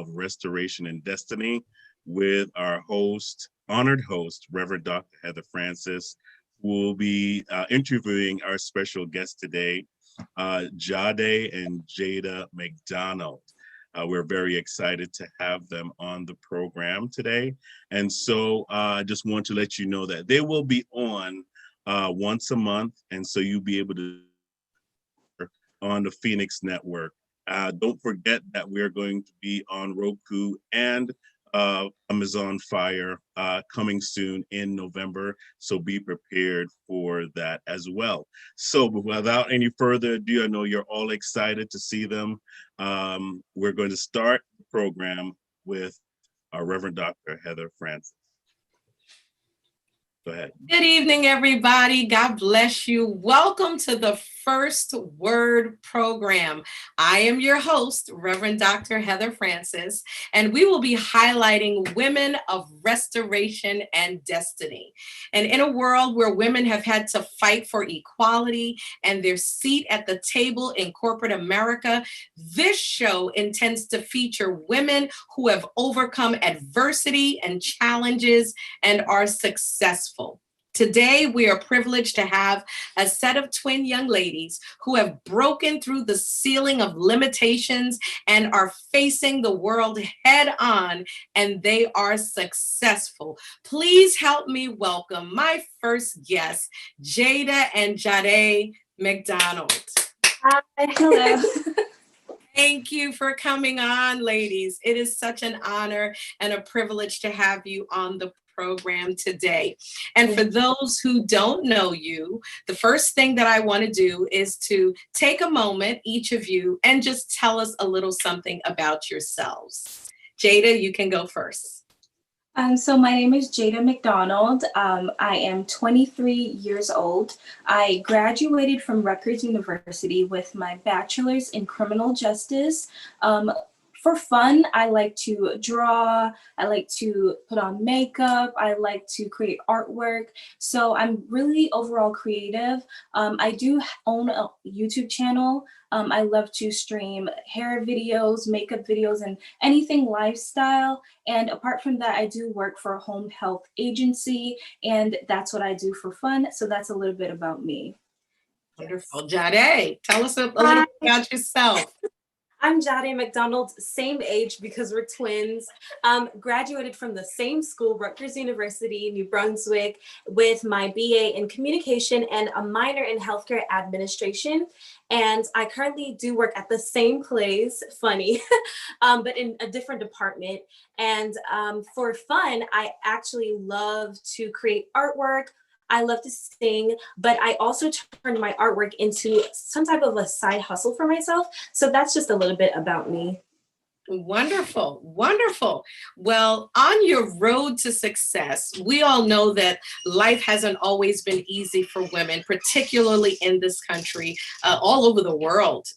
of Restoration and Destiny with our honored host, Reverend Dr. Heather Francis, who will be interviewing our special guest today, Jhadai and Jada McDonald. We're very excited to have them on the program today. And so I just want to let you know that they will be on once a month. And so you'll be able to on the Phoenix Network. Don't forget that we're going to be on Roku and Amazon Fire coming soon in November. So be prepared for that as well. So without any further ado, I know you're all excited to see them. We're going to start the program with our Reverend Dr. Heather Francis. Go ahead. Good evening, everybody. God bless you. Welcome to the First Word program. I am your host, Reverend Dr. Heather Francis, and we will be highlighting women of restoration and destiny. And in a world where women have had to fight for equality and their seat at the table in corporate America, this show intends to feature women who have overcome adversity and challenges and are successful. Today, we are privileged to have a set of twin young ladies who have broken through the ceiling of limitations and are facing the world head on, and they are successful. Please help me welcome my first guests, Jada and Jhadai McDonald. Hi, hello. Thank you for coming on, ladies. It is such an honor and a privilege to have you on the program today. And for those who don't know you, the first thing that I want to do is to take a moment, each of you, and just tell us a little something about yourselves. Jada, you can go first. So my name is Jada McDonald. I am 23 years old. I graduated from Rutgers University with my bachelor's in criminal justice. For fun, I like to draw, I like to put on makeup, I like to create artwork. So I'm really overall creative. I do own a YouTube channel. I love to stream hair videos, makeup videos, and anything lifestyle. And apart from that, I do work for a home health agency, and that's what I do for fun. So that's a little bit about me. Wonderful. Jhadai, tell us a little bit about yourself. I'm Jhadai McDonald, same age because we're twins. Graduated from the same school, Rutgers University, New Brunswick, with my BA in communication and a minor in healthcare administration. And I currently do work at the same place, funny, but in a different department. And for fun, I actually love to create artwork. I love to sing, but I also turned my artwork into some type of a side hustle for myself. So that's just a little bit about me. Wonderful, wonderful. Well, on your road to success, we all know that life hasn't always been easy for women, particularly in this country, all over the world.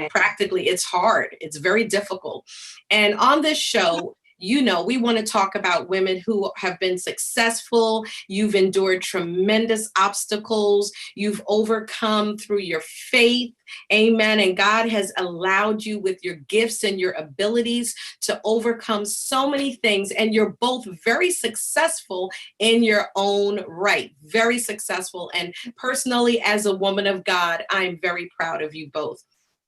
Practically it's hard. It's very difficult. And on this show, we want to talk about women who have been successful. You've endured tremendous obstacles. You've overcome through your faith. Amen. And God has allowed you with your gifts and your abilities to overcome so many things. And you're both very successful in your own right. Very successful. And personally, as a woman of God, I'm very proud of you both.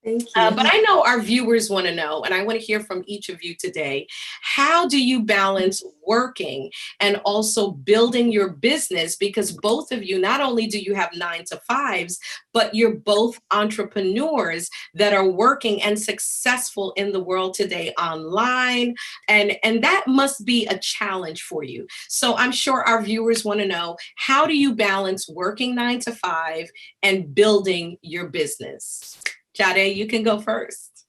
Thank you. But I know our viewers want to know, and I want to hear from each of you today, how do you balance working and also building your business? Because both of you, not only do you have 9-to-5s, but you're both entrepreneurs that are working and successful in the world today online. And that must be a challenge for you. So I'm sure our viewers want to know, how do you balance working 9-to-5 and building your business? Jhadai, you can go first.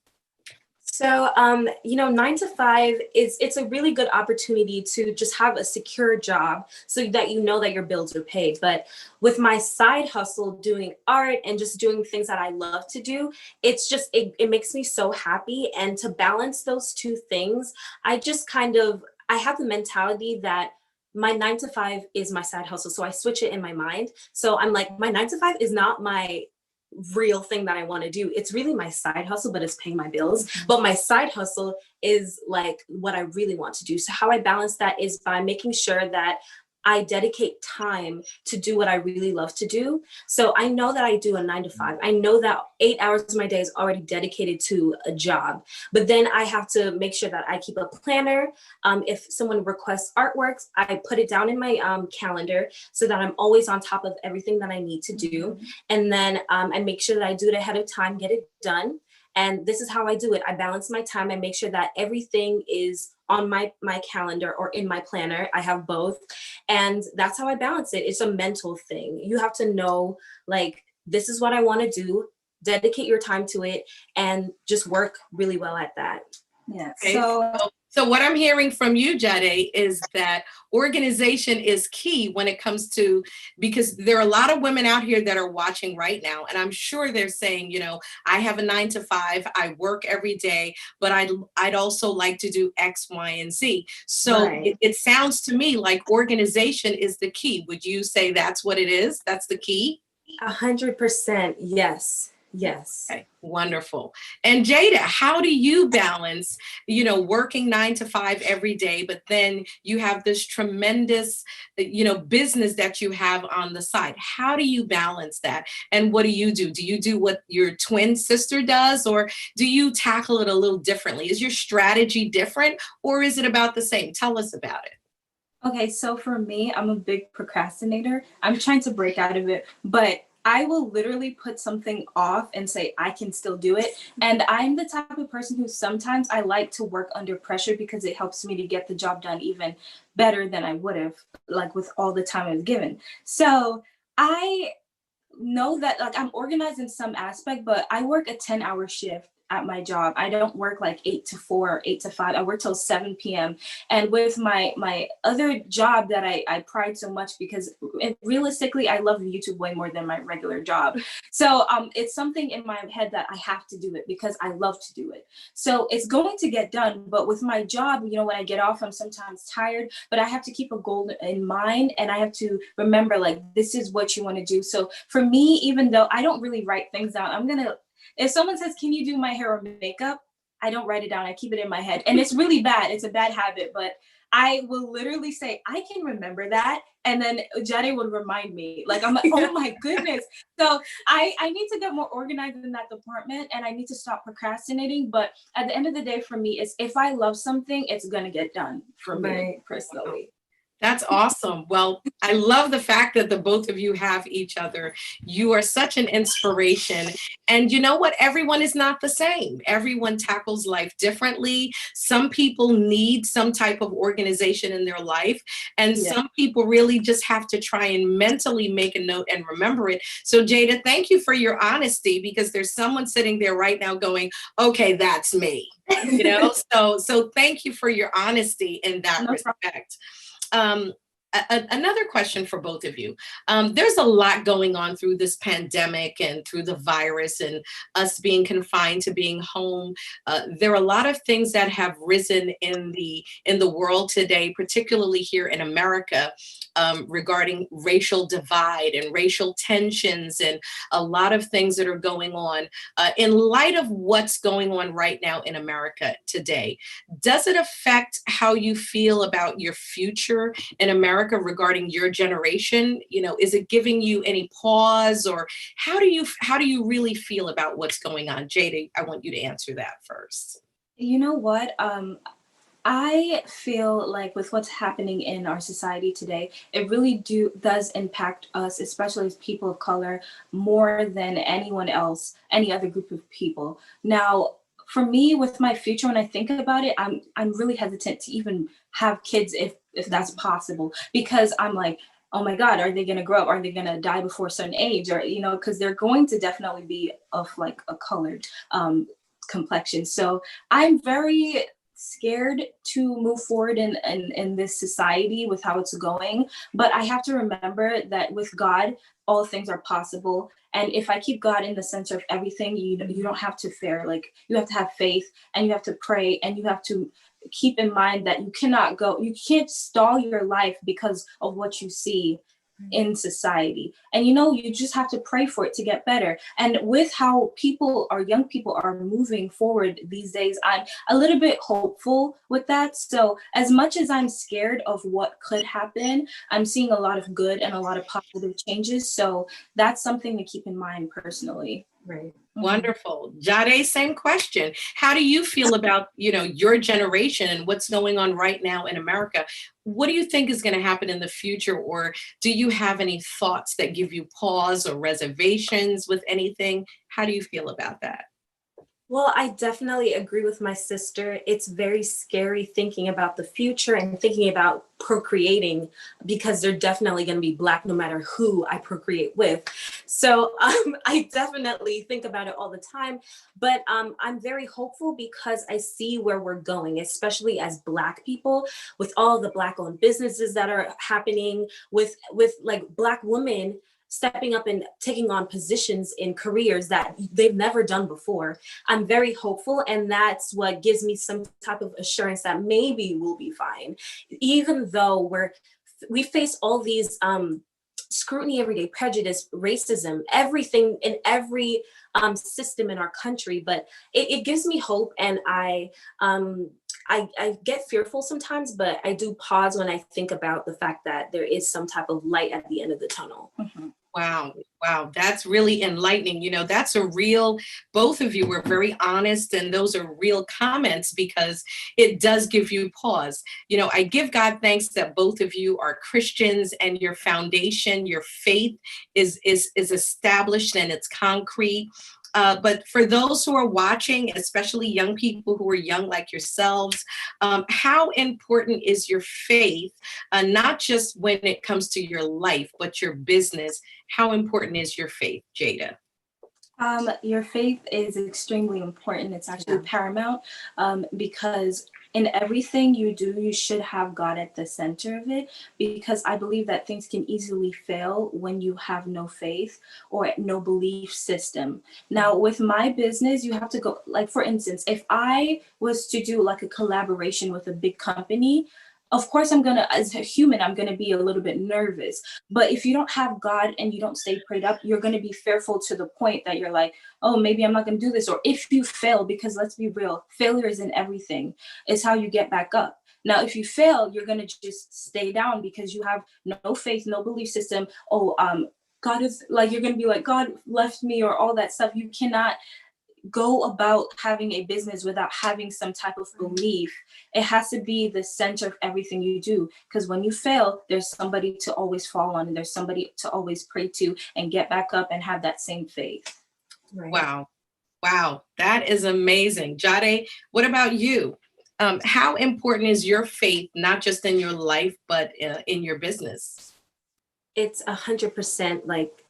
So, 9-to-5 it's a really good opportunity to just have a secure job so that you know that your bills are paid. But with my side hustle, doing art and just doing things that I love to do, it's just, it makes me so happy. And to balance those two things, I have the mentality that my 9-to-5 is my side hustle. So I switch it in my mind. So I'm like, my 9-to-5 is not my real thing that I want to do. It's really my side hustle, but it's paying my bills. But my side hustle is like what I really want to do. So how I balance that is by making sure that I dedicate time to do what I really love to do. So I know that I do a 9 to 5. I know that 8 hours of my day is already dedicated to a job, but then I have to make sure that I keep a planner. If someone requests artworks, I put it down in my calendar so that I'm always on top of everything that I need to do. And then I make sure that I do it ahead of time, get it done. And this is how I do it. I balance my time. I make sure that everything is on my calendar or in my planner. I have both. And that's how I balance it. It's a mental thing. You have to know, like, this is what I want to do, dedicate your time to it, and just work really well at that. Yeah. Okay. So what I'm hearing from you, Jhadai, is that organization is key when it comes to, because there are a lot of women out here that are watching right now, and I'm sure they're saying, you know, I have a 9 to 5, I work every day, but I'd also like to do X, Y, and Z. So Right. it sounds to me like organization is the key. Would you say that's what it is? That's the key? 100%. Yes. Yes. Okay, wonderful. And Jada, how do you balance, you know, working 9 to 5 every day, but then you have this tremendous, you know, business that you have on the side? How do you balance that? And what do you do? Do you do what your twin sister does, or do you tackle it a little differently? Is your strategy different, or is it about the same? Tell us about it. Okay, so for me, I'm a big procrastinator. I'm trying to break out of it, but I will literally put something off and say, I can still do it. And I'm the type of person who sometimes I like to work under pressure because it helps me to get the job done even better than I would have, like with all the time I was given. So I know that like I'm organized in some aspect, but I work a 10-hour shift at my job. I don't work like 8 to 4 or 8 to 5. I work till 7 p.m. And with my other job that I pride so much, because realistically, I love YouTube way more than my regular job. So it's something in my head that I have to do it because I love to do it. So it's going to get done. But with my job, you know, when I get off, I'm sometimes tired, but I have to keep a goal in mind, and I have to remember, like, this is what you want to do. So for me, even though I don't really write things down, if someone says, can you do my hair or makeup? I don't write it down. I keep it in my head. And it's really bad. It's a bad habit, but I will literally say, I can remember that. And then Jhadai would remind me, like, I'm like, oh my goodness. So I need to get more organized in that department, and I need to stop procrastinating. But at the end of the day, for me, is if I love something, it's going to get done for me personally. That's awesome. Well, I love the fact that the both of you have each other. You are such an inspiration. And you know what? Everyone is not the same. Everyone tackles life differently. Some people need some type of organization in their life. And some people really just have to try and mentally make a note and remember it. So Jada, thank you for your honesty, because there's someone sitting there right now going, okay, that's me. You know, so thank you for your honesty in that respect. Another question for both of you. There's a lot going on through this pandemic and through the virus and us being confined to being home. There are a lot of things that have risen in the world today, particularly here in America, regarding racial divide and racial tensions and a lot of things that are going on. In light of what's going on right now in America today, does it affect how you feel about your future in America regarding your generation? You know, is it giving you any pause, or how do you really feel about what's going on? Jada, I want you to answer that first. You know what? I feel like with what's happening in our society today, it really does impact us, especially as people of color, more than anyone else, any other group of people. Now, for me, with my future, when I think about it, I'm really hesitant to even have kids if that's possible, because I'm like, oh my God, are they going to grow up? Are they going to die before a certain age? Or, you know, because they're going to definitely be of like a colored complexion. So I'm very scared to move forward in this society with how it's going. But I have to remember that with God, all things are possible. And if I keep God in the center of everything, you don't have to fear. Like, you have to have faith, and you have to pray, and you have to keep in mind that you can't stall your life because of what you see in society. And you just have to pray for it to get better. And with how young people are moving forward these days, I'm a little bit hopeful with that. So as much as I'm scared of what could happen, I'm seeing a lot of good and a lot of positive changes. So that's something to keep in mind personally. Right. Wonderful. Jhadai, same question. How do you feel about, your generation and what's going on right now in America? What do you think is going to happen in the future? Or do you have any thoughts that give you pause or reservations with anything? How do you feel about that? Well, I definitely agree with my sister. It's very scary thinking about the future and thinking about procreating, because they're definitely going to be Black no matter who I procreate with. So I definitely think about it all the time. But I'm very hopeful because I see where we're going, especially as Black people, with all the Black-owned businesses that are happening, with like Black women stepping up and taking on positions in careers that they've never done before. I'm very hopeful, and that's what gives me some type of assurance that maybe we'll be fine, even though we face all these scrutiny every day, prejudice, racism, everything in every system in our country. But it gives me hope, and I get fearful sometimes, but I do pause when I think about the fact that there is some type of light at the end of the tunnel. Mm-hmm. Wow. That's really enlightening. That's both of you were very honest, and those are real comments, because it does give you pause. I give God thanks that both of you are Christians, and your foundation, your faith is established and it's concrete. But for those who are watching, especially young people who are young like yourselves, how important is your faith, not just when it comes to your life, but your business? How important is your faith, Jada? Your faith is extremely important. It's actually paramount, because in everything you do, you should have God at the center of it, because I believe that things can easily fail when you have no faith or no belief system. Now, with my business, you have to go, like, for instance, if I was to do like a collaboration with a big company, of course, as a human, I'm going to be a little bit nervous. But if you don't have God and you don't stay prayed up, you're going to be fearful to the point that you're like, oh, maybe I'm not going to do this. Or if you fail, because let's be real, failure is in everything. It's how you get back up. Now, if you fail, you're going to just stay down because you have no faith, no belief system. God is like, you're going to be like, God left me, or all that stuff. You cannot go about having a business without having some type of belief. It has to be the center of everything you do, because when you fail, there's somebody to always fall on, and there's somebody to always pray to and get back up and have that same faith. Right. Wow, that is amazing. Jhadai, what about you? How important is your faith, not just in your life, but in your business? It's 100% like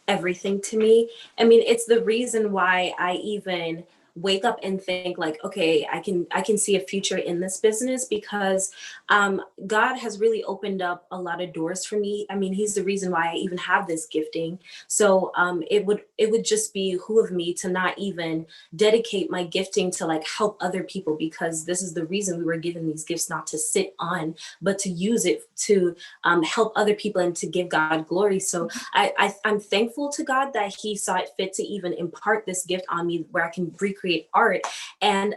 everything to me. I mean, it's the reason why I even wake up and think like, okay, I can see a future in this business, because God has really opened up a lot of doors for me. I mean, he's the reason why I even have this gifting. So it would just be who of me to not even dedicate my gifting to like help other people, because this is the reason we were given these gifts, not to sit on, but to use it to help other people and to give God glory. So I'm thankful to God that he saw it fit to even impart this gift on me, where I can recreate art. And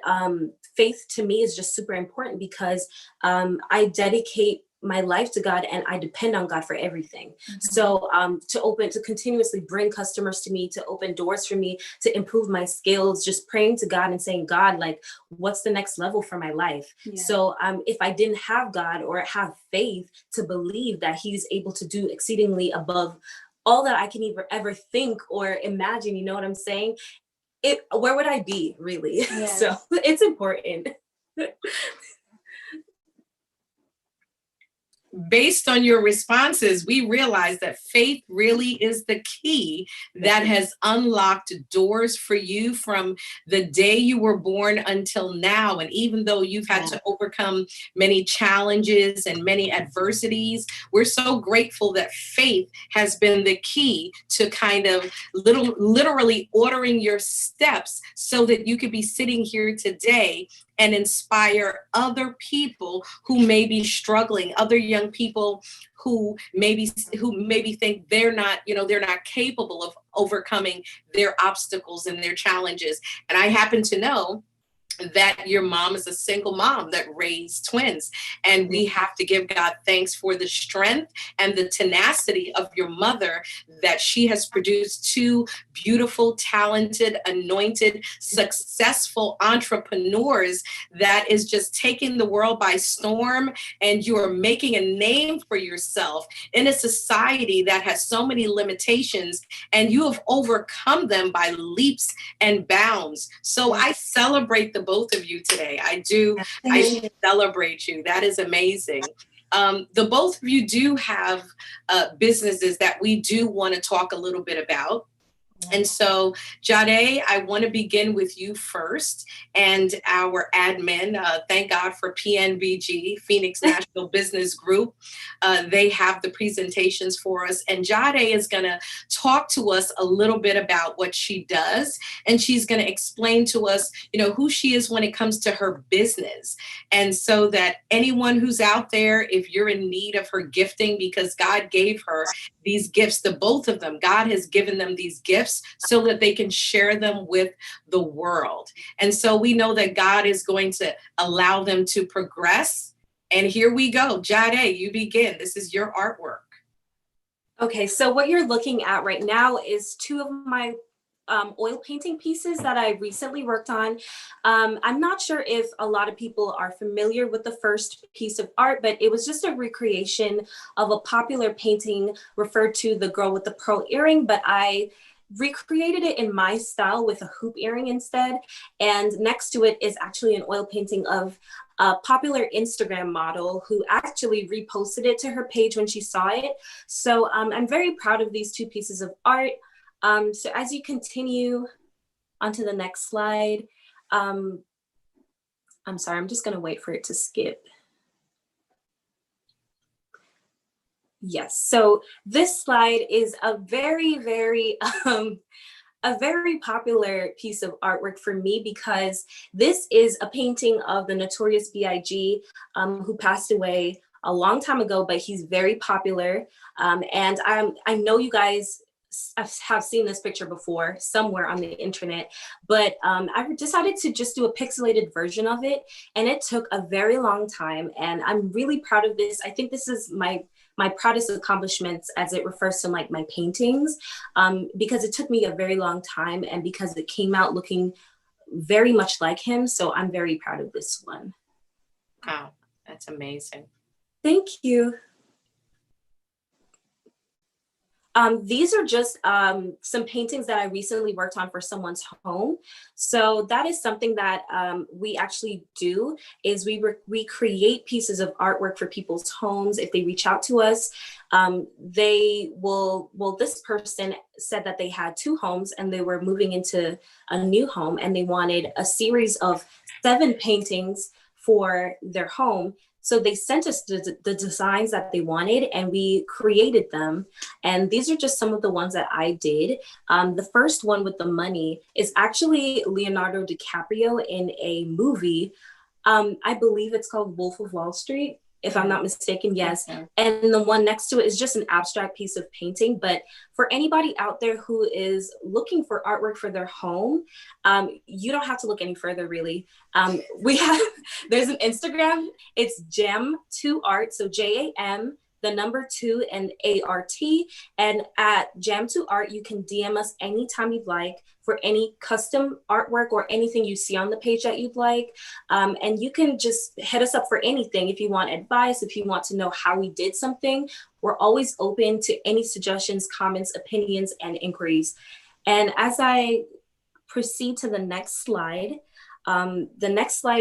faith to me is just super important, because I dedicate my life to God and I depend on God for everything. Mm-hmm. So to continuously bring customers to me, to open doors for me, to improve my skills, just praying to God and saying, God, like, what's the next level for my life? Yeah. So if I didn't have God or have faith to believe that he's able to do exceedingly above all that I can ever think or imagine, you know what I'm saying? Where would I be, really? Yes. So it's important. Based on your responses, we realize that faith really is the key that has unlocked doors for you from the day you were born until now. And even though you've had to overcome many challenges and many adversities, we're so grateful that faith has been the key to kind of literally ordering your steps so that you could be sitting here today and inspire other people who may be struggling, other young people who maybe think they're not, they're not capable of overcoming their obstacles and their challenges. And I happen to know that your mom is a single mom that raised twins. And we have to give God thanks for the strength and the tenacity of your mother, that she has produced two beautiful, talented, anointed, successful entrepreneurs that is just taking the world by storm. And you are making a name for yourself in a society that has so many limitations, and you have overcome them by leaps and bounds. So I celebrate the both of you today. I do. I celebrate you. That is amazing. The both of you do have businesses that we do want to talk a little bit about. And so, Jhadai, I want to begin with you first, and our admin. Thank God for PNBG, Phoenix National Business Group. They have the presentations for us, and Jhadai is going to talk to us a little bit about what she does, and she's going to explain to us, who she is when it comes to her business. And so that anyone who's out there, if you're in need of her gifting, because God gave her these gifts, the both of them, God has given them these gifts so that they can share them with the world. And so we know that God is going to allow them to progress. And here we go. Jhadai, you begin. This is your artwork. Okay, so what you're looking at right now is two of my oil painting pieces that I recently worked on. I'm not sure if a lot of people are familiar with the first piece of art, but it was just a recreation of a popular painting referred to The Girl with the Pearl Earring, but I recreated it in my style with a hoop earring instead. And next to it is actually an oil painting of a popular Instagram model who actually reposted it to her page when she saw it. So I'm very proud of these two pieces of art. So as you continue onto the next slide, I'm sorry, I'm just gonna wait for it to skip. Yes, so this slide is a very, very, a very popular piece of artwork for me, because this is a painting of the Notorious B.I.G., who passed away a long time ago, but he's very popular. And I know you guys have seen this picture before somewhere on the internet, but I decided to just do a pixelated version of it, and it took a very long time, and I'm really proud of this. I think this is my proudest accomplishments as it refers to like my paintings, because it took me a very long time, and because it came out looking very much like him. So I'm very proud of this one. Wow, that's amazing. Thank you. These are just some paintings that I recently worked on for someone's home. So that is something that we actually do, is we create pieces of artwork for people's homes. If they reach out to us, they will, well, this person said that they had two homes and they were moving into a new home, and they wanted a series of 7 paintings for their home. So they sent us the designs that they wanted, and we created them. And these are just some of the ones that I did. The first one with the money is actually Leonardo DiCaprio in a movie. I believe it's called Wolf of Wall Street, if I'm not mistaken, yes. And the one next to it is just an abstract piece of painting. But for anybody out there who is looking for artwork for their home, you don't have to look any further, really. There's an Instagram, it's Jam2Art, so JAM, the number 2 and ART. And at Jam2Art, you can DM us anytime you'd like for any custom artwork or anything you see on the page that you'd like. And you can just hit us up for anything. If you want advice, if you want to know how we did something, we're always open to any suggestions, comments, opinions, and inquiries. And as I proceed to the next slide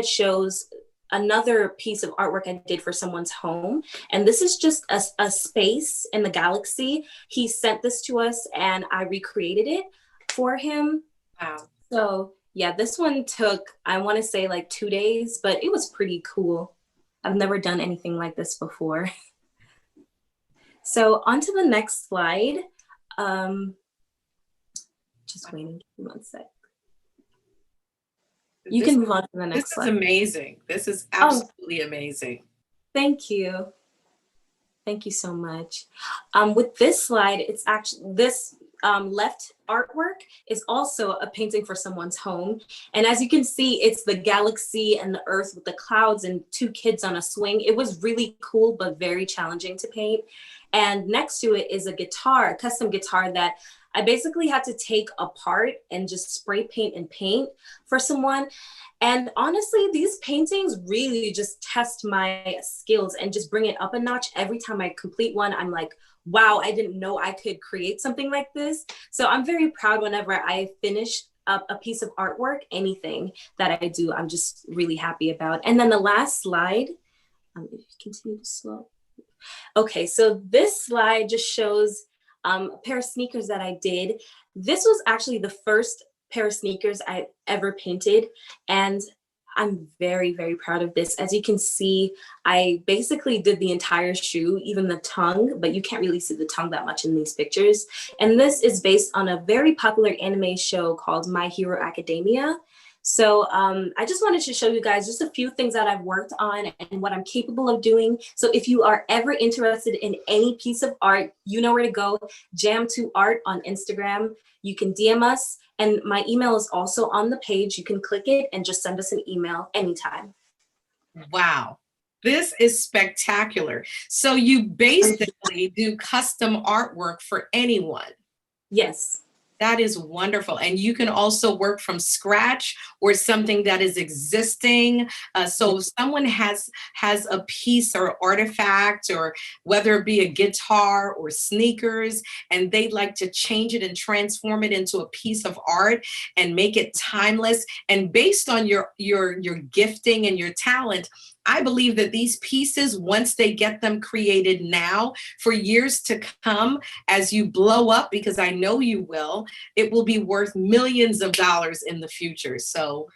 shows another piece of artwork I did for someone's home. And this is just a space in the galaxy. He sent this to us and I recreated it for him. Wow. So yeah, this one took, I want to say like 2 days, but it was pretty cool. I've never done anything like this before. So on to the next slide. Just waiting 1 sec. You This, can move on to the this next is slide. amazing. This is Oh, absolutely amazing. thank you. Thank you so much. With this slide, it's actually this left artwork is also a painting for someone's home. And as you can see, it's the galaxy and the earth with the clouds and two kids on a swing. It was really cool, but very challenging to paint. And next to it is a guitar, a custom guitar that I basically had to take apart and just spray paint and paint for someone. And honestly, these paintings really just test my skills and just bring it up a notch. Every time I complete one, I'm like, wow, I didn't know I could create something like this. So I'm very proud whenever I finish up a piece of artwork, anything that I do, I'm just really happy about. And then the last slide, if you continue to slow. Okay, so this slide just shows a pair of sneakers that I did. This was actually the first pair of sneakers I ever painted, and I'm very, very proud of this. As you can see, I basically did the entire shoe, even the tongue, but you can't really see the tongue that much in these pictures. And this is based on a very popular anime show called My Hero Academia. So I just wanted to show you guys just a few things that I've worked on and what I'm capable of doing. So if you are ever interested in any piece of art, you know where to go. Jam2Art on Instagram. You can DM us. And my email is also on the page. You can click it and just send us an email anytime. Wow. This is spectacular. So you basically do custom artwork for anyone. Yes. That is wonderful. And you can also work from scratch or something that is existing. So if someone has a piece or artifact, or whether it be a guitar or sneakers, and they'd like to change it and transform it into a piece of art and make it timeless, and based on your gifting and your talent, I believe that these pieces, once they get them created now, for years to come, as you blow up, because I know you will, it will be worth millions of dollars in the future. So,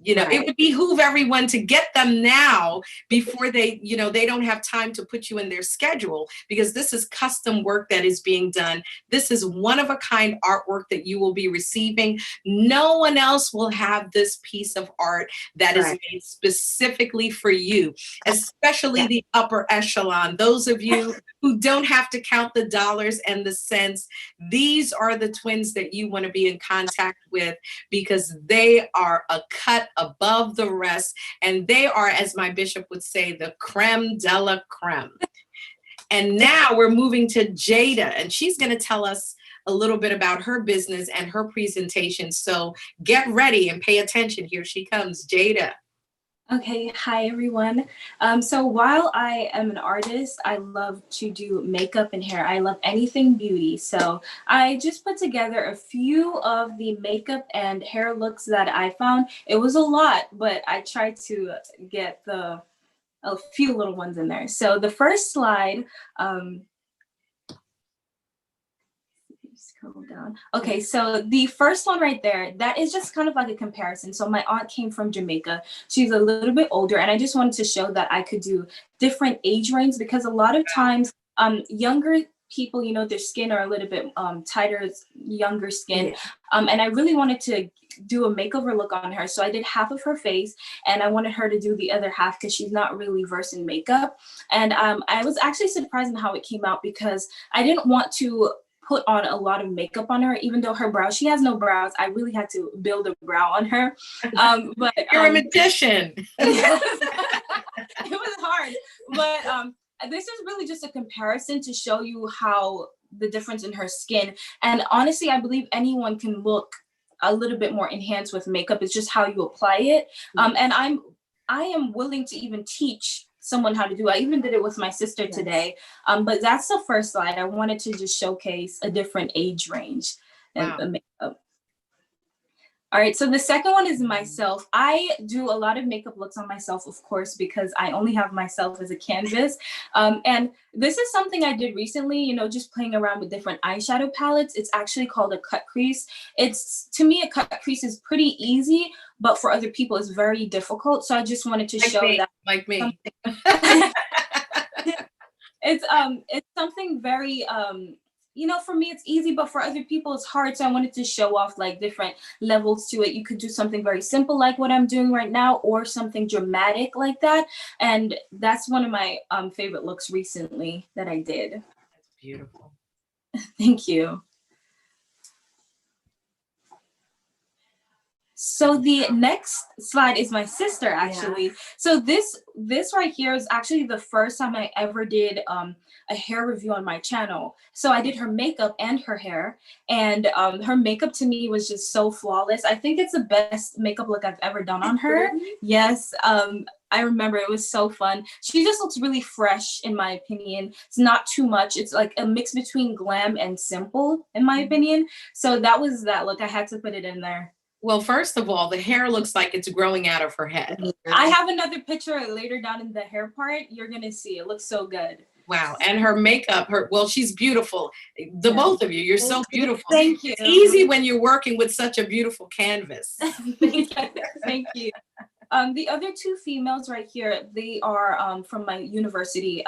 you know, it would behoove everyone to get them now before they, you know, they don't have time to put you in their schedule, because this is custom work that is being done. This is one of a kind artwork that you will be receiving. No one else will have this piece of art that is made specifically for you, especially the upper echelon. Those of you who don't have to count the dollars and the cents, these are the twins that you want to be in contact with, because they are a cut above the rest, and they are, as my bishop would say, the creme de la creme. And now we're moving to Jada, and she's going to tell us a little bit about her business and her presentation. So get ready and pay attention. Here she comes, Jada. Okay, hi everyone. So while I am an artist, I love to do makeup and hair. I love anything beauty. So I just put together a few of the makeup and hair looks that I found. It was a lot, but I tried to get a few little ones in there. So the first slide, scroll down. Okay, so the first one right there, that is just kind of like a comparison. So my aunt came from Jamaica. She's a little bit older, and I just wanted to show that I could do different age ranges, because a lot of times younger people, you know, their skin are a little bit tighter, younger skin. And I really wanted to do a makeover look on her. So I did half of her face, and I wanted her to do the other half because she's not really versed in makeup. And I was actually surprised in how it came out, because I didn't want to put on a lot of makeup on her, even though her brows, she has no brows. I really had to build a brow on her. But you're a magician. It was hard, but this is really just a comparison to show you how the difference in her skin. And honestly, I believe anyone can look a little bit more enhanced with makeup. It's just how you apply it. And I am willing to even teach someone how to do it. I even did it with my sister today. But that's the first slide. I wanted to just showcase a different age range and the makeup. All right, so the second one is myself. I do a lot of makeup looks on myself, of course, because I only have myself as a canvas. And this is something I did recently, you know, just playing around with different eyeshadow palettes. It's actually called a cut crease. To me, a cut crease is pretty easy, but for other people, it's very difficult. So I just wanted to show that. Like me. It's something very you know, for me it's easy, but for other people it's hard. So I wanted to show off like different levels to it. You could do something very simple like what I'm doing right now, or something dramatic like that. And that's one of my favorite looks recently that I did. That's beautiful. Thank you. So the next slide is my sister, actually. Yeah. So this right here is actually the first time I ever did a hair review on my channel. So I did her makeup and her hair, and her makeup to me was just so flawless. I think it's the best makeup look I've ever done on her. Yes. I remember it was so fun. She just looks really fresh, in my opinion. It's not too much. It's like a mix between glam and simple, in my opinion. So that was that look. I had to put it in there. Well, first of all, the hair looks like it's growing out of her head. I have another picture later down in the hair part. You're gonna see, it looks so good. Wow. And her makeup, well, she's beautiful. The both of you, you're so beautiful. Thank you. It's easy when you're working with such a beautiful canvas. Thank you. The other two females right here, they are from my university,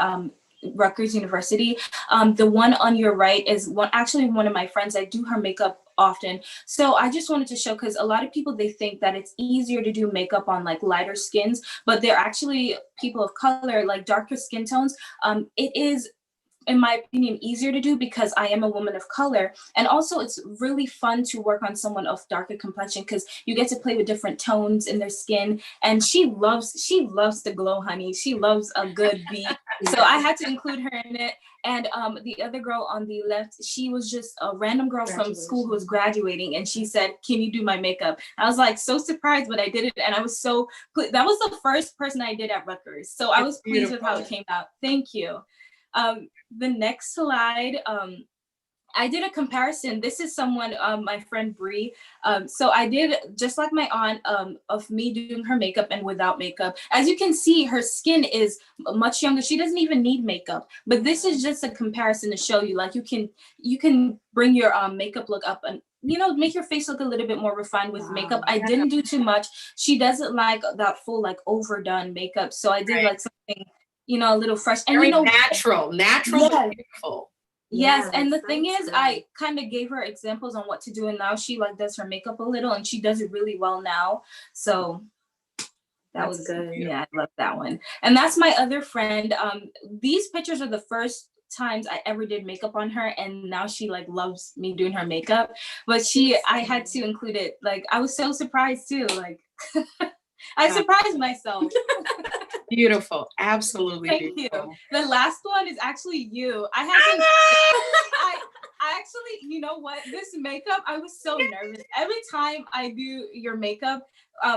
Rutgers University. The one on your right is actually one of my friends. I do her makeup often. So I just wanted to show, because a lot of people, they think that it's easier to do makeup on like lighter skins, but they're actually people of color, like darker skin tones. It is, in my opinion, easier to do because I am a woman of color. And also it's really fun to work on someone of darker complexion because you get to play with different tones in their skin. And she loves the glow, honey. She loves a good beat. So I had to include her in it. And the other girl on the left, she was just a random girl from school who was graduating. And she said, "Can you do my makeup?" I was like so surprised, but I did it. And I was so, that was the first person I did at Rutgers. So I was pleased with how it came out. Thank you. The next slide, I did a comparison. This is someone, my friend Bree. So I did just like my aunt, of me doing her makeup and without makeup. As you can see, her skin is much younger. She doesn't even need makeup. But this is just a comparison to show you, like you can bring your makeup look up and, you know, make your face look a little bit more refined with makeup. I didn't do too much. She doesn't like that full, like overdone makeup. So I did like something, you know, a little fresh. And very you know, natural, yes. But beautiful. Yes, and the thing is, I kind of gave her examples on what to do, and now she like does her makeup a little, and she does it really well now. So that was good. Yeah, I love that one. And that's my other friend. These pictures are the first times I ever did makeup on her, and now she like loves me doing her makeup. But I had to include it. Like I was so surprised too. Like I surprised myself. Beautiful, absolutely. Thank beautiful. You. The last one is actually you. I actually, you know what? This makeup, I was so nervous. Every time I do your makeup,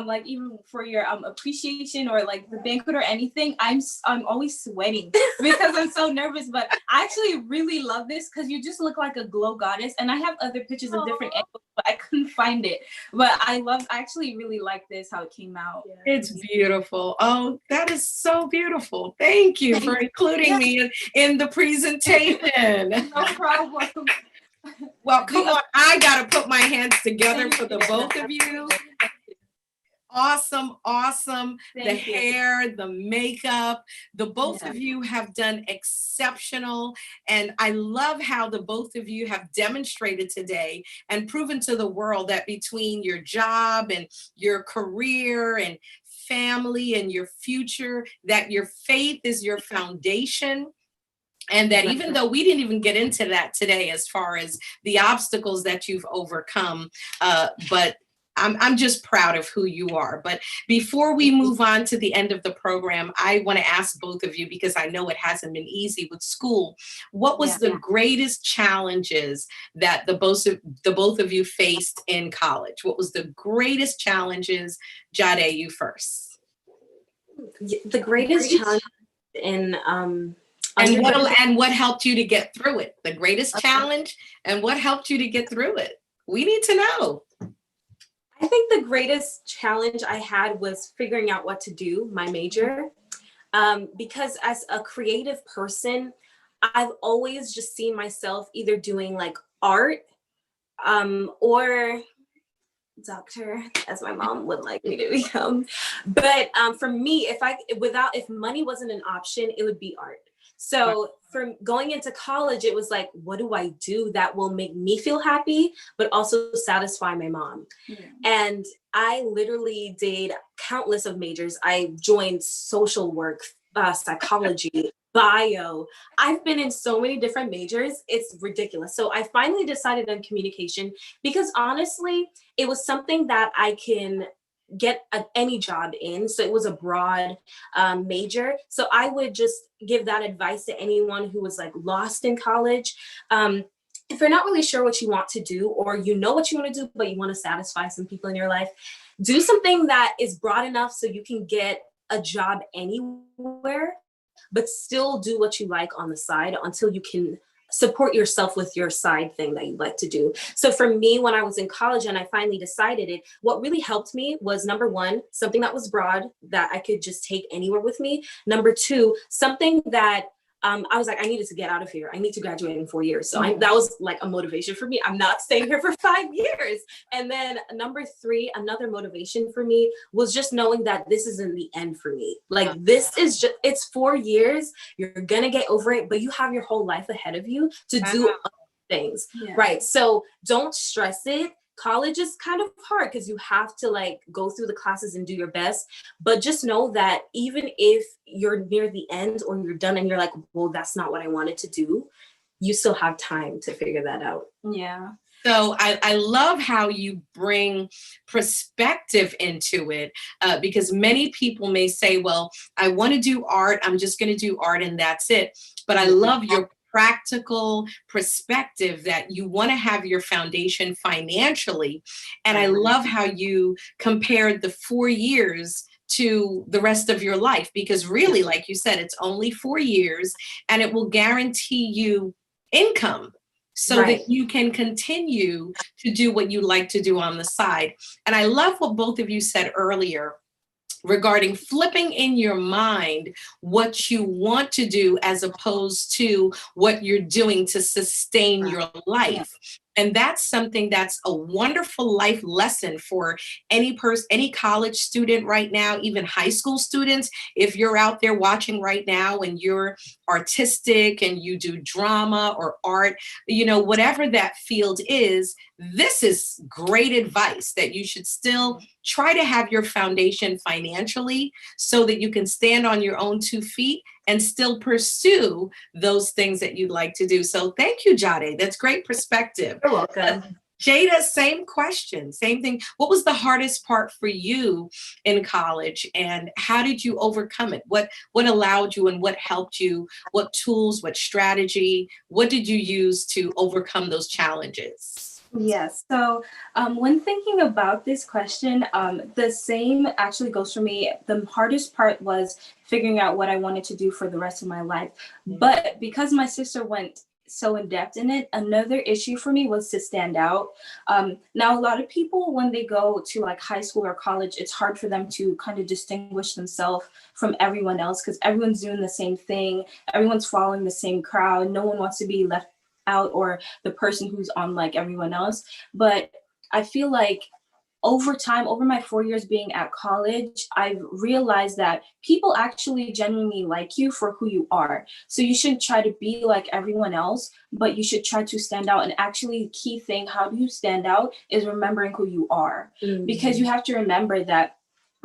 like even for your appreciation or like the banquet or anything, I'm always sweating because I'm so nervous. But I actually really love this because you just look like a glow goddess. And I have other pictures of different angles, but I couldn't find it. But I actually really like this, how it came out. It's beautiful. Oh, that is so beautiful. Thank you for including me in the presentation. No problem. Well, come on. I got to put my hands together for the both of you. Awesome, awesome. The hair, the makeup, the both of you have done exceptional. And I love how the both of you have demonstrated today and proven to the world that between your job and your career and family and your future, that your faith is your foundation. And that even though we didn't even get into that today as far as the obstacles that you've overcome, but I'm just proud of who you are. But before we move on to the end of the program, I want to ask both of you, because I know it hasn't been easy with school. What was the greatest challenges that the both of you faced in college? What was the greatest challenges? Jhadai, you first. The greatest challenge in and what helped you to get through it? The greatest challenge and what helped you to get through it? We need to know. I think the greatest challenge I had was figuring out what to do, my major, because as a creative person, I've always just seen myself either doing like art or doctor, as my mom would like me to become. But for me, if money wasn't an option, it would be art. So from going into college, it was like, what do I do that will make me feel happy, but also satisfy my mom? Yeah. And I literally did countless of majors. I joined social work, psychology, bio. I've been in so many different majors. It's ridiculous. So I finally decided on communication because honestly, it was something that I can get any job in. So it was a broad major. So I would just give that advice to anyone who was like lost in college. If you're not really sure what you want to do, or you know what you want to do, but you want to satisfy some people in your life, do something that is broad enough so you can get a job anywhere, but still do what you like on the side until you can support yourself with your side thing that you like to do. So for me, when I was in college and I finally decided it, what really helped me was, number one, something that was broad that I could just take anywhere with me. Number two, something that I was like, I needed to get out of here. I need to graduate in 4 years. So that was like a motivation for me. I'm not staying here for 5 years. And then number three, another motivation for me was just knowing that this isn't the end for me. Like this is just, it's 4 years. You're going to get over it, but you have your whole life ahead of you to do other things. Yeah. Right. So don't stress it. College is kind of hard because you have to like go through the classes and do your best, but just know that even if you're near the end or you're done and you're like, well, that's not what I wanted to do, you still have time to figure that out. Yeah. So I love how you bring perspective into it, because many people may say, well, I want to do art. I'm just going to do art and that's it. But I love your practical perspective that you want to have your foundation financially. And I love how you compared the 4 years to the rest of your life, because really, like you said, it's only 4 years and it will guarantee you income so that you can continue to do what you like to do on the side. And I love what both of you said earlier regarding flipping in your mind what you want to do as opposed to what you're doing to sustain your life. And that's something that's a wonderful life lesson for any person, any college student right now, even high school students. If you're out there watching right now and you're artistic and you do drama or art, you know, whatever that field is, this is great advice that you should still try to have your foundation financially so that you can stand on your own 2 feet and still pursue those things that you'd like to do. So thank you, Jhadai. That's great perspective. You're welcome. Jada, same question, same thing. What was the hardest part for you in college and how did you overcome it? What allowed you and what helped you? What tools, what strategy, what did you use to overcome those challenges? Yes. So when thinking about this question, the same actually goes for me. The hardest part was figuring out what I wanted to do for the rest of my life. But because my sister went so in depth in it, another issue for me was to stand out. Now, a lot of people, when they go to like high school or college, it's hard for them to kind of distinguish themselves from everyone else because everyone's doing the same thing. Everyone's following the same crowd. No one wants to be left out or the person who's on like everyone else. But I feel like over time, over my 4 years being at college, I've realized that people actually genuinely like you for who you are. So you shouldn't try to be like everyone else, but you should try to stand out. And actually, the key thing, how do you stand out, is remembering who you are. Because you have to remember that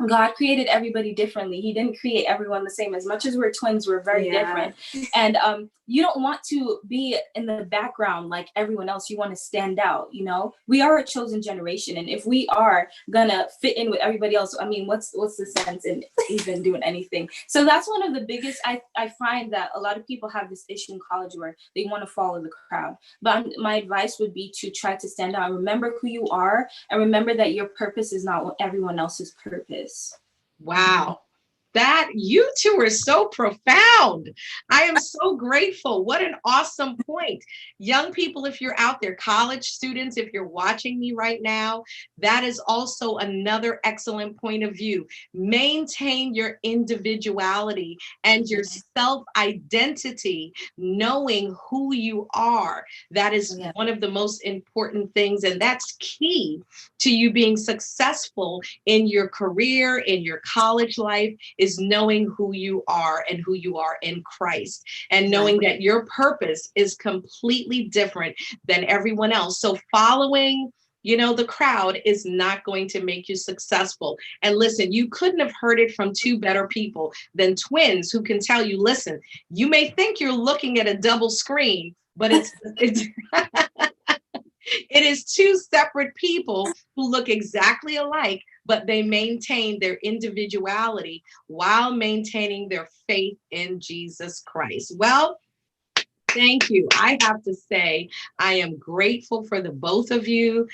God created everybody differently. He didn't create everyone the same. As much as we're twins, we're very different. And you don't want to be in the background like everyone else. You want to stand out, you know? We are a chosen generation. And if we are gonna fit in with everybody else, I mean, what's the sense in even doing anything? So that's one of the biggest, I find that a lot of people have this issue in college where they want to follow the crowd. But my advice would be to try to stand out and remember who you are and remember that your purpose is not everyone else's purpose. Wow. That you two are so profound. I am so grateful. What an awesome point. Young people, if you're out there, college students, if you're watching me right now, that is also another excellent point of view. Maintain your individuality and your self-identity, knowing who you are. That is one of the most important things. And that's key to you being successful in your career, in your college life, is knowing who you are and who you are in Christ, and knowing that your purpose is completely different than everyone else. So following, the crowd is not going to make you successful. And listen, you couldn't have heard it from two better people than twins who can tell you, listen, you may think you're looking at a double screen, but it's it is two separate people who look exactly alike, but they maintain their individuality while maintaining their faith in Jesus Christ. Well, thank you. I have to say, I am grateful for the both of you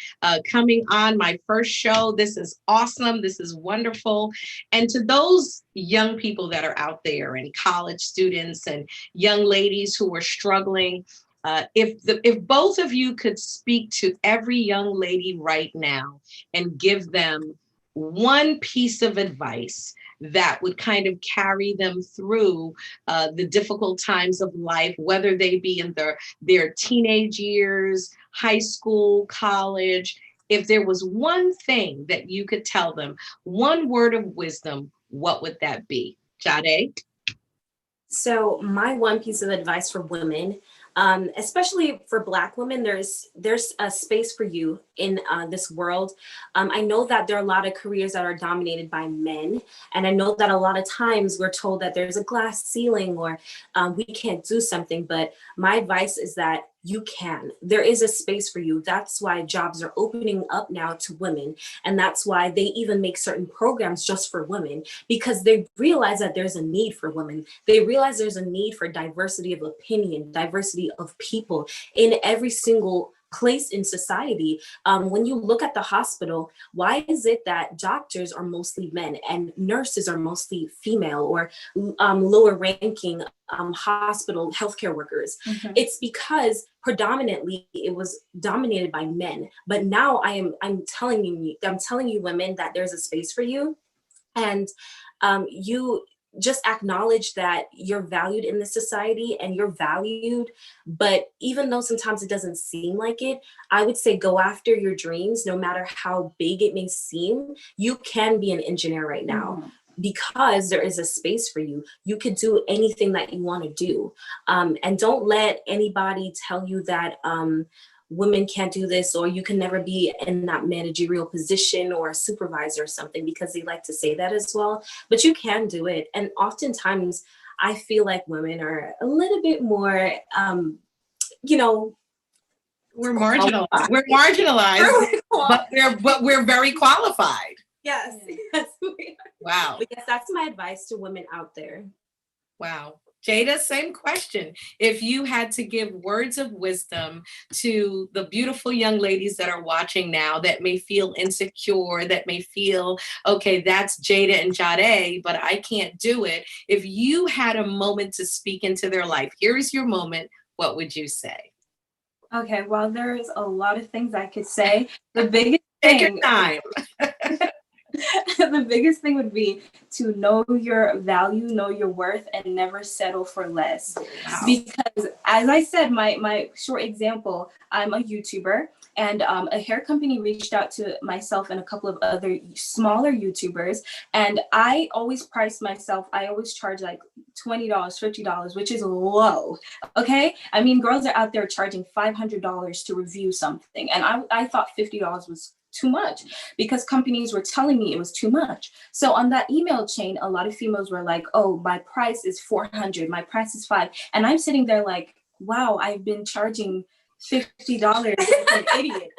coming on my first show. This is awesome. This is wonderful. And to those young people that are out there, and college students and young ladies who are struggling, if both of you could speak to every young lady right now and give them one piece of advice that would kind of carry them through the difficult times of life, whether they be in their teenage years, high school, college, if there was one thing that you could tell them, one word of wisdom, what would that be? Jhadai? So my one piece of advice for women, especially for Black women, there's a space for you in this world. I know that there are a lot of careers that are dominated by men. And I know that a lot of times we're told that there's a glass ceiling or we can't do something. But my advice is that you can. There is a space for you. That's why jobs are opening up now to women. And that's why they even make certain programs just for women, because they realize that there's a need for women. They realize there's a need for diversity of opinion, diversity of people in every single place in society. When you look at the hospital, why is it that doctors are mostly men and nurses are mostly female, or lower ranking hospital healthcare workers? Mm-hmm. It's because predominantly it was dominated by men. But now I'm telling you women that there's a space for you, and you just acknowledge that you're valued in this society and you're valued. But even though sometimes it doesn't seem like it, I would say go after your dreams, no matter how big it may seem. You can be an engineer right now. Mm-hmm. Because there is a space for you. You could do anything that you want to do. And don't let anybody tell you that women can't do this, or you can never be in that managerial position or a supervisor or something, because they like to say that as well. But you can do it. And oftentimes I feel like women are a little bit more, we're marginalized. We're marginalized, but we're very qualified. Yes. Wow. But yes, that's my advice to women out there. Wow. Jada, same question. If you had to give words of wisdom to the beautiful young ladies that are watching now that may feel insecure, that may feel, okay, that's Jada and Jhadai, but I can't do it. If you had a moment to speak into their life, here's your moment, what would you say? Okay, well, there's a lot of things I could say. The biggest thing, take your time. The biggest thing would be to know your value, know your worth, and never settle for less. Wow. Because as I said, my short example, I'm a YouTuber, and a hair company reached out to myself and a couple of other smaller YouTubers, and I always price myself. I always charge like $20, $50, which is low. Okay, I mean, girls are out there charging $500 to review something, and I thought $50 was too much, because companies were telling me it was too much. So on that email chain, a lot of females were like, oh, my price is $400, my price is $500. And I'm sitting there like, wow, I've been charging $50 like an idiot.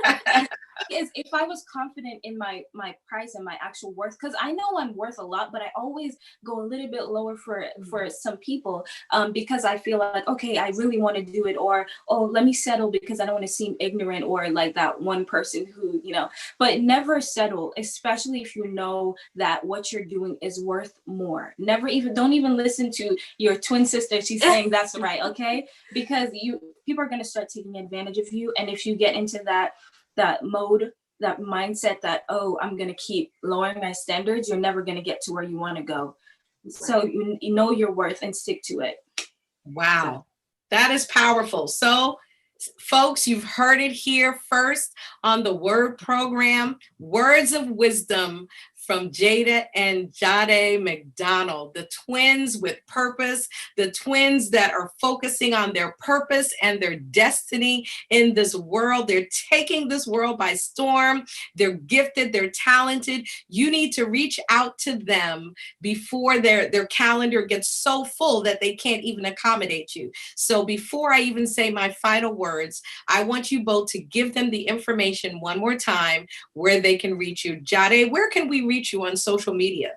If I was confident in my price and my actual worth, because I know I'm worth a lot, but I always go a little bit lower for some people, because I feel like, okay, I really want to do it, or, oh, let me settle because I don't want to seem ignorant, or like that one person who, but never settle, especially if you know that what you're doing is worth more. Don't even listen to your twin sister. She's saying that's right, okay? Because people are going to start taking advantage of you. And if you get into that mode, that mindset that, oh, I'm going to keep lowering my standards, you're never going to get to where you want to go. Right. So you know your worth and stick to it. Wow. That is powerful. So folks, you've heard it here first on the Word program, words of wisdom from Jada and Jhadai McDonald, the twins with purpose, the twins that are focusing on their purpose and their destiny in this world. They're taking this world by storm. They're gifted, they're talented. You need to reach out to them before their calendar gets so full that they can't even accommodate you. So before I even say my final words, I want you both to give them the information one more time where they can reach you. Jhadai, where can we reach you on social media?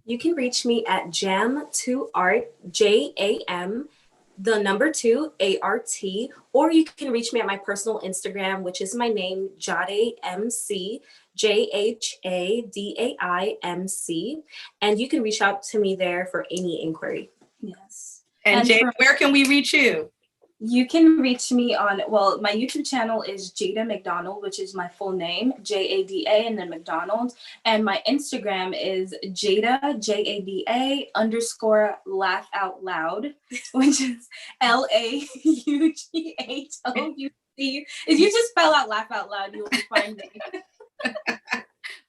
You can reach me at jam2art, JAM, the number 2, ART, or you can reach me at my personal Instagram, which is my name, Jhadai MC, JHADAIMC, and you can reach out to me there for any inquiry. Yes. And Jada, where can we reach you? You can reach me on, well, my YouTube channel is Jada McDonald, which is my full name, JADA and then McDonald. And my Instagram is Jada, JADA _ laugh out loud, which is LAUGHOUC. If you just spell out laugh out loud, you'll find me.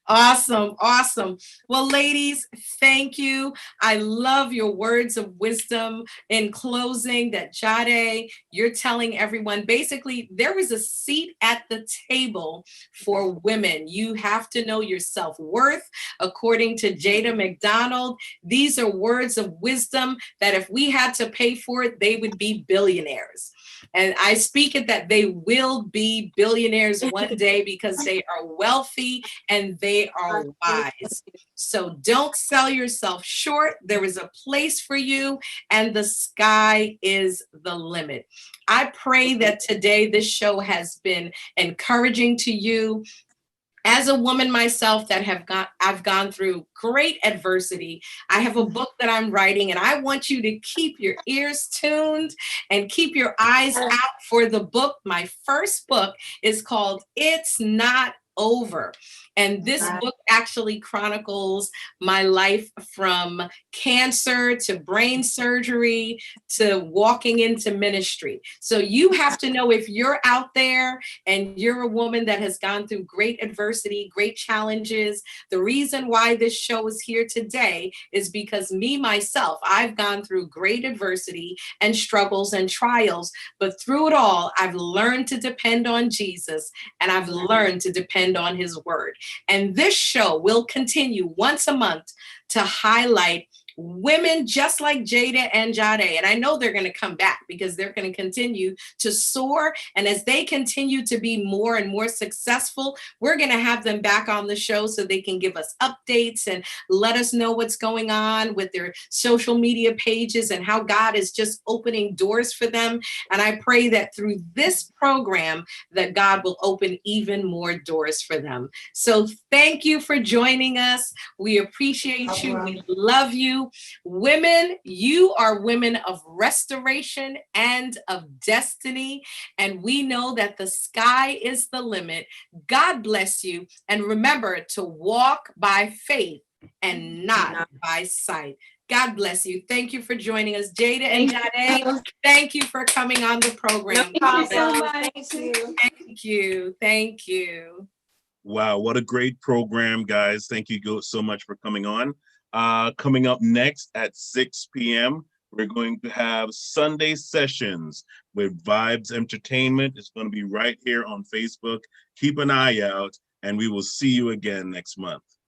Awesome. Awesome. Well, ladies, thank you. I love your words of wisdom in closing that Jhadai, you're telling everyone, basically, there is a seat at the table for women. You have to know your self-worth. According to Jada McDonald, these are words of wisdom that if we had to pay for it, they would be billionaires. And I speak it that they will be billionaires one day because they are wealthy and they are wise. So don't sell yourself short. There is a place for you and the sky is the limit. I pray that today this show has been encouraging to you. As a woman myself I've gone through great adversity. I have a book that I'm writing and I want you to keep your ears tuned and keep your eyes out for the book. My first book is called It's Not Over. And this book actually chronicles my life from cancer to brain surgery to walking into ministry. So you have to know if you're out there and you're a woman that has gone through great adversity, great challenges. The reason why this show is here today is because me, myself, I've gone through great adversity and struggles and trials. But through it all, I've learned to depend on Jesus and I've learned to depend on his word. And this show will continue once a month to highlight women just like Jada and Jhadai. And I know they're going to come back because they're going to continue to soar. And as they continue to be more and more successful, we're going to have them back on the show so they can give us updates and let us know what's going on with their social media pages and how God is just opening doors for them. And I pray that through this program that God will open even more doors for them. So thank you for joining us. We appreciate you. We love you. Women, you are women of restoration and of destiny. And we know that the sky is the limit. God bless you. And remember to walk by faith and not by sight. God bless you. Thank you for joining us, Jada and Jhadai. Thank you for coming on the program. No problem. Thank you. Thank you. Thank you. Wow, what a great program, guys. Thank you so much for coming on. Coming up next at 6 p.m., we're going to have Sunday Sessions with Vibes Entertainment. It's going to be right here on Facebook. Keep an eye out, and we will see you again next month.